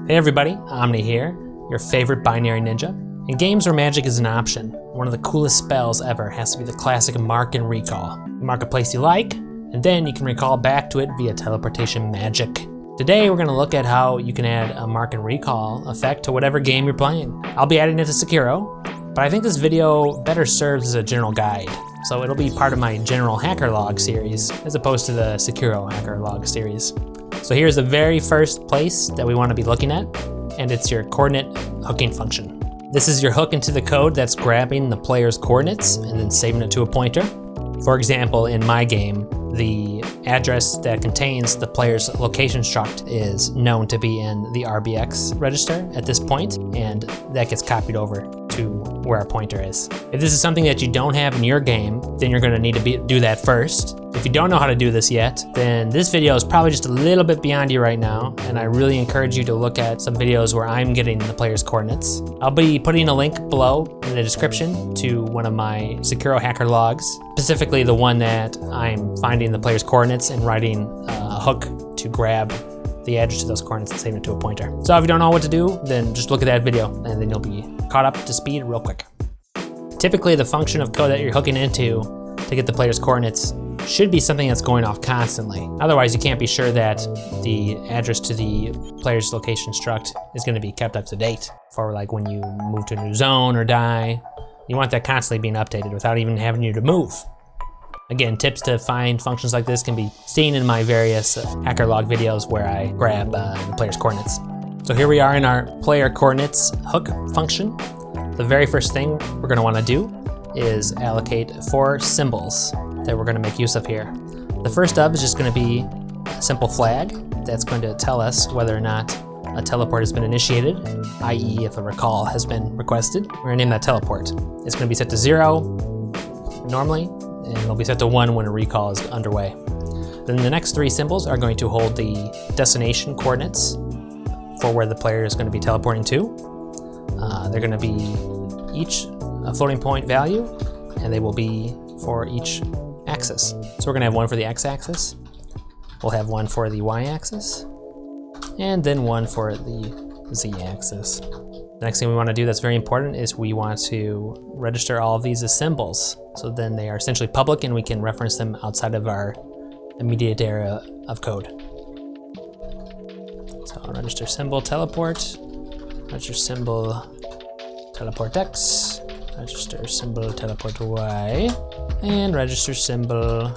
Hey everybody, Omni here, your favorite binary ninja. In games where magic is an option, one of the coolest spells ever has to be the classic Mark and Recall. You mark a place you like, and then you can recall back to it via teleportation magic. Today we're going to look at how you can add a Mark and Recall effect to whatever game you're playing. I'll be adding it to Sekiro, but I think this video better serves as a general guide. So it'll be part of my general hacker log series, as opposed to the Sekiro hacker log series. So here's the very first place that we want to be looking at, and it's your coordinate hooking function. This is your hook into the code that's grabbing the player's coordinates and then saving it to a pointer. For example, in my game, the address that contains the player's location struct is known to be in the RBX register at this point, and that gets copied over to where our pointer is. If this is something that you don't have in your game, then you're going to need to do that first. If you don't know how to do this yet, then this video is probably just a little bit beyond you right now, and I really encourage you to look at some videos where I'm getting the player's coordinates. I'll be putting a link below in the description to one of my Sekiro hacker logs, specifically the one that I'm finding the player's coordinates and writing a hook to grab the address to those coordinates and saving it to a pointer. So if you don't know what to do, then just look at that video and then you'll be caught up to speed real quick. Typically, the function of code that you're hooking into to get the player's coordinates should be something that's going off constantly. Otherwise, you can't be sure that the address to the player's location struct is going to be kept up to date for like when you move to a new zone or die. You want that constantly being updated without even having you to move. Again, tips to find functions like this can be seen in my various hacker log videos where I grab the player's coordinates. So here we are in our player coordinates hook function. The very first thing we're going to want to do is allocate 4 symbols that we're going to make use of here. The first of is just going to be a simple flag that's going to tell us whether or not a teleport has been initiated, i.e. if a recall has been requested. We're going to name that teleport. It's going to be set to 0 normally, and it'll be set to 1 when a recall is underway. Then the next 3 symbols are going to hold the destination coordinates for where the player is going to be teleporting to. They're going to be each a floating point value, and they will be for each axis. So we're going to have one for the x-axis, we'll have one for the y-axis, and then one for the z-axis. The next thing we want to do that's very important is we want to register all of these as symbols. So then they are essentially public and we can reference them outside of our immediate area of code. So I'll register symbol teleport, register symbol teleport x, register symbol teleport y, and register symbol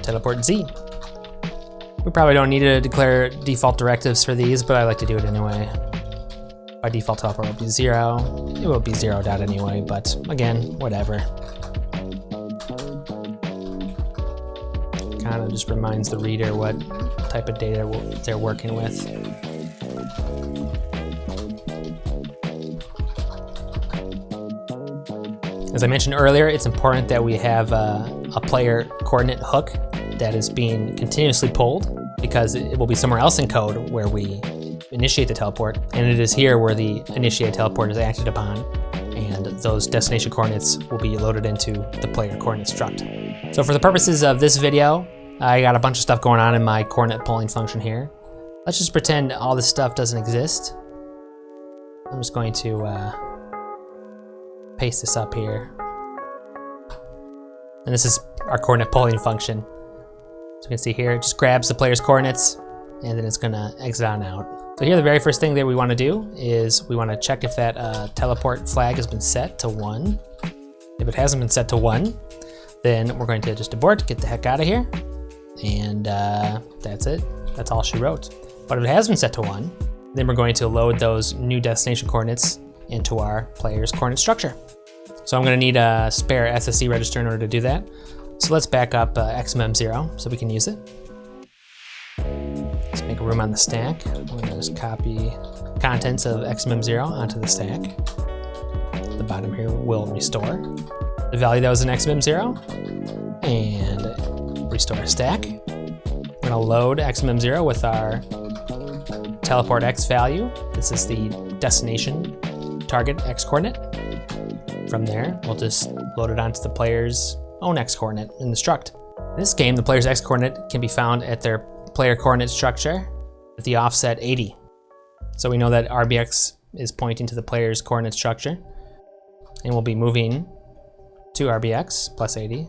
teleport z. We probably don't need to declare default directives for these, but I like to do it anyway. By default teleport will be 0. It will be 0 dot anyway, but again, whatever. Kind of just reminds the reader what type of data they're working with. As I mentioned earlier, it's important that we have a player coordinate hook that is being continuously pulled, because it will be somewhere else in code where we initiate the teleport, and it is here where the initiate teleport is acted upon, and those destination coordinates will be loaded into the player coordinate struct. So for the purposes of this video, I got a bunch of stuff going on in my coordinate pulling function here. Let's just pretend all this stuff doesn't exist. I'm just going to paste this up here. And this is our coordinate pulling function. So you can see here, it just grabs the player's coordinates and then it's gonna exit on out. So here the very first thing that we wanna do is we wanna check if that teleport flag has been set to 1. If it hasn't been set to 1, then we're going to just abort, get the heck out of here. And that's it, that's all she wrote. But if it has been set to 1, then we're going to load those new destination coordinates into our player's coordinate structure. So I'm going to need a spare SSC register in order to do that. So let's back up XMM0 so we can use it. Let's make room on the stack. We're going to just copy contents of XMM0 onto the stack. The bottom here will restore the value that was in XMM0 and restore a stack. We're going to load XMM0 with our teleport X value. This is the destination target X coordinate. From there, we'll just load it onto the player's own X coordinate in the struct. In this game, the player's X coordinate can be found at their player coordinate structure at the offset 80. So we know that RBX is pointing to the player's coordinate structure. And we'll be moving to RBX, plus 80,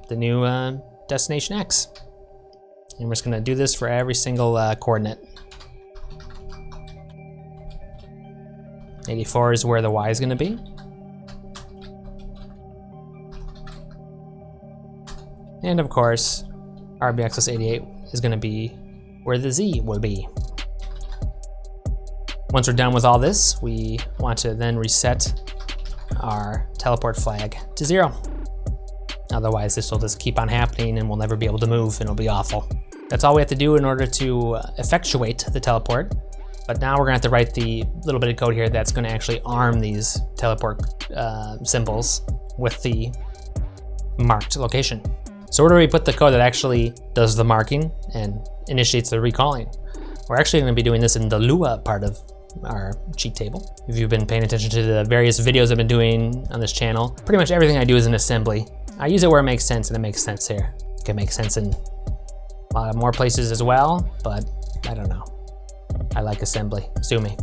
the new destination X. And we're just gonna do this for every single coordinate. 84 is where the Y is gonna be. And of course, RBX plus 88 is gonna be where the Z will be. Once we're done with all this, we want to then reset our teleport flag to 0. Otherwise, this will just keep on happening and we'll never be able to move and it'll be awful. That's all we have to do in order to effectuate the teleport. But now we're gonna have to write the little bit of code here that's gonna actually arm these teleport symbols with the marked location. So where do we put the code that actually does the marking and initiates the recalling? We're actually gonna be doing this in the Lua part of our cheat table. If you've been paying attention to the various videos I've been doing on this channel, pretty much everything I do is an assembly. I use it where it makes sense, and it makes sense here. It can make sense in a lot more places as well, but I don't know. I like assembly, sue me.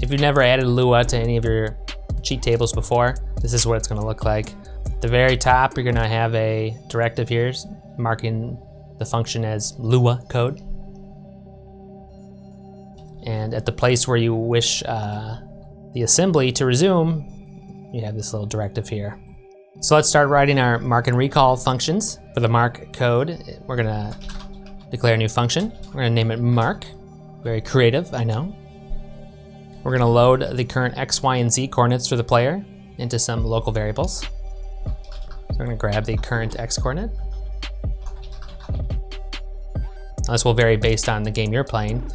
If you've never added Lua to any of your cheat tables before, this is what it's gonna look like. At the very top, you're gonna have a directive here marking the function as Lua code. And at the place where you wish the assembly to resume, you have this little directive here. So let's start writing our mark and recall functions. For the mark code, we're gonna declare a new function. We're gonna name it mark. Very creative, I know. We're gonna load the current X, Y, and Z coordinates for the player into some local variables. So we're gonna grab the current X coordinate. Now, this will vary based on the game you're playing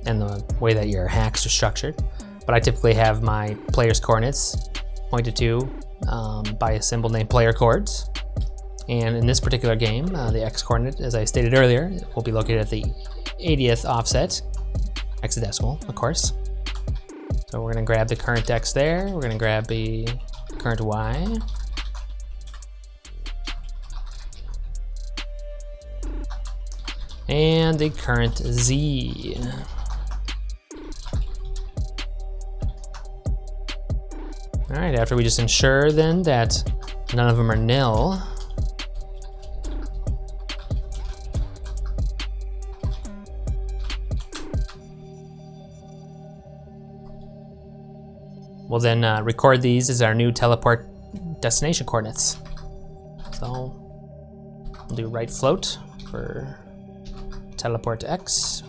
and the way that your hacks are structured. But I typically have my player's coordinates pointed to by a symbol named player coords. And in this particular game, the X coordinate, as I stated earlier, will be located at the 80th offset, hexadecimal, of course. So we're gonna grab the current X there, we're gonna grab the current Y. And the current Z. All right, after we just ensure then that none of them are nil, we'll then record these as our new teleport destination coordinates. So we'll do right float for teleport to X.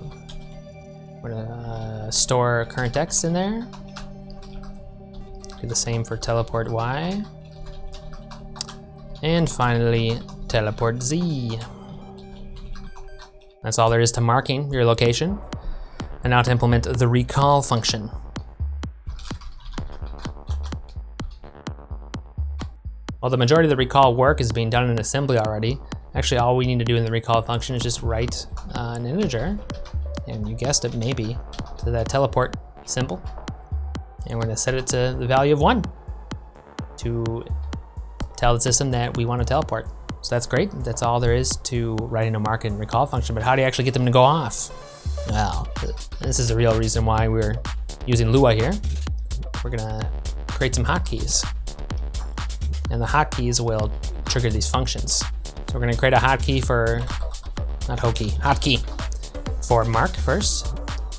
We're gonna store current X in there. Do the same for teleport Y. And finally, teleport Z. That's all there is to marking your location. And now to implement the recall function. While the majority of the recall work is being done in assembly already, actually all we need to do in the recall function is just write an integer, and you guessed it, maybe, to that teleport symbol. And we're gonna set it to the value of 1 to tell the system that we want to teleport. So that's great. That's all there is to writing a mark and recall function, but how do you actually get them to go off? Well, this is the real reason why we're using Lua here. We're gonna create some hotkeys. And the hotkeys will trigger these functions. So we're gonna create a hotkey for, not hotkey for mark first.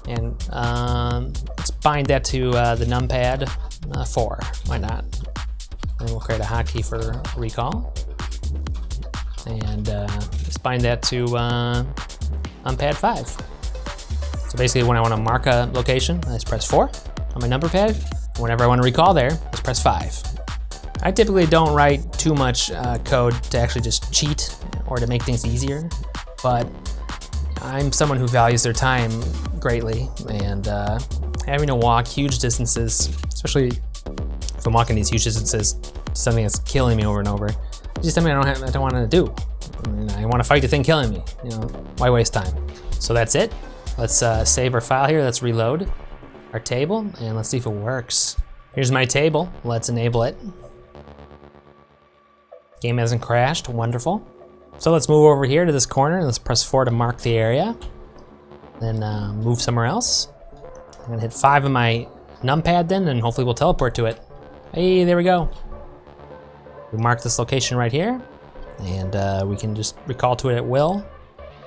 And let's bind that to the numpad 4, why not? And we'll create a hotkey for recall. And let's bind that to numpad 5. So basically when I wanna mark a location, I just press 4 on my number pad. Whenever I wanna recall there, just press 5. I typically don't write too much code to actually just cheat or to make things easier, but I'm someone who values their time greatly, and having to walk huge distances, especially if I'm walking these huge distances, something that's killing me over and over, it's just something I don't want to do. I mean, I want to fight the thing killing me. You know, why waste time? So that's it. Let's save our file here. Let's reload our table, and let's see if it works. Here's my table. Let's enable it. Game hasn't crashed, wonderful. So let's move over here to this corner and let's press 4 to mark the area. then move somewhere else. I'm gonna hit 5 on my numpad then, and hopefully we'll teleport to it. Hey, there we go. We mark this location right here, and we can just recall to it at will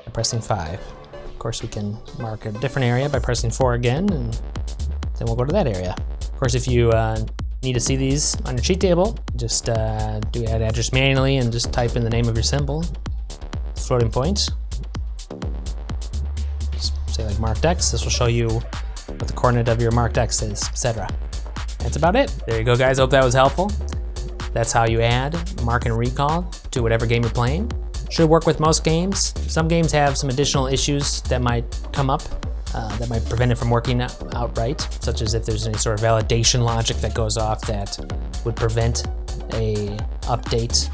by pressing 5. Of course, we can mark a different area by pressing 4 again, and then we'll go to that area. Of course, if you need to see these on your cheat table, just do add address manually and just type in the name of your symbol, floating point. Just say like marked X. This will show you what the coordinate of your marked X is, etc. That's about it. There you go, guys. Hope that was helpful. That's how you add mark and recall to whatever game you're playing. Should work with most games. Some games have some additional issues that might come up that might prevent it from working outright, such as if there's any sort of validation logic that goes off that would prevent a update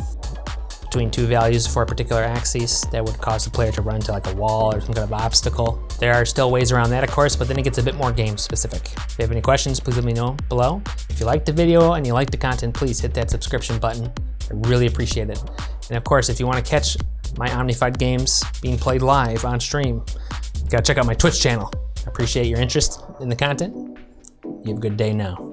between 2 values for a particular axis that would cause the player to run into like a wall or some kind of obstacle. There are still ways around that, of course, but then it gets a bit more game specific. If you have any questions, please let me know below. If you liked the video and you like the content, please hit that subscription button. I really appreciate it. And of course, if you want to catch my OmniFight games being played live on stream, you gotta check out my Twitch channel. I appreciate your interest in the content. You have a good day now.